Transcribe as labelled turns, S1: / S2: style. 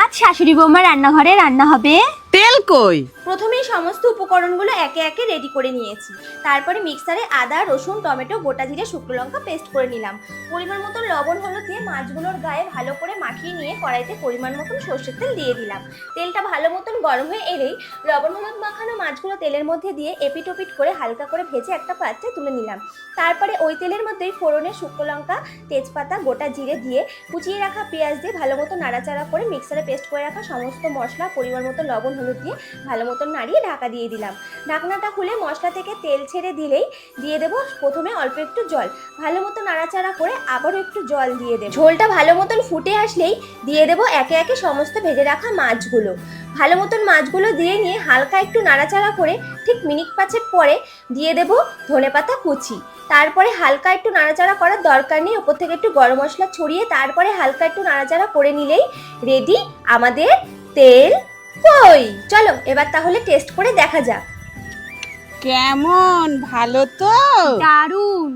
S1: আজ শাশুড়ি বৌমা রান্নাঘরে রান্না হবে।
S2: তেল কই?
S1: প্রথমেই সমস্ত উপকরণগুলো একে একে রেডি করে নিয়েছি। তারপরে মিক্সারে আদা, রসুন, টমেটো, গোটা জিরে, শুকনো লঙ্কা পেস্ট করে নিলাম। পরিমাণ মতো লবণ, হলুদ দিয়ে মাছগুলোর গায়ে ভালো করে মাখিয়ে নিয়ে কড়াইতে পরিমাণ মতন সর্ষের তেল দিয়ে দিলাম। তেলটা ভালো মতন গরম হয়ে এলেই লবণ হলুদ মাখানো মাছগুলো তেলের মধ্যে দিয়ে এপিট ওপিট করে হালকা করে ভেজে একটা পাত্রে তুলে নিলাম। তারপরে ওই তেলের মধ্যেই ফোড়নে শুকনো লঙ্কা, তেজপাতা, গোটা জিরে দিয়ে কুচিয়ে রাখা পেঁয়াজ দিয়ে ভালো মতো নাড়াচাড়া করে মিক্সারে পেস্ট করে রাখা সমস্ত মশলা পরিমাণ মতো লবণ হলুদ দিয়ে ভালো মতন নাড়িয়ে ঢাকা দিয়ে দিলাম। ঢাকনাটা খুলে মশলা থেকে তেল ছেড়ে দিলেই দিয়ে দেবো প্রথমে অল্প একটু জল। ভালো মতো নাড়াচাড়া করে আবারও একটু জল দিয়ে দেবো। ঝোলটা ভালো মতন ফুটে আসলেই দিয়ে দেবো একে একে সমস্ত ভেজে রাখা মাছগুলো। ভালো মতন মাছগুলো দিয়ে নিয়ে হালকা একটু নাড়াচাড়া করে ঠিক মিনিট পাঁচেক পরে দিয়ে দেবো ধনেপাতা কুচি। তারপরে হালকা একটু নাড়াচাড়া করার দরকার নেই, ওপর থেকে একটু গরম মশলা ছড়িয়ে তারপরে হালকা একটু নাড়াচাড়া করে নিলেই রেডি আমাদের তেল কই। চলো এবার তাহলে টেস্ট করে দেখা যাক।
S2: কেমন, ভালো তো?
S1: দারুণ।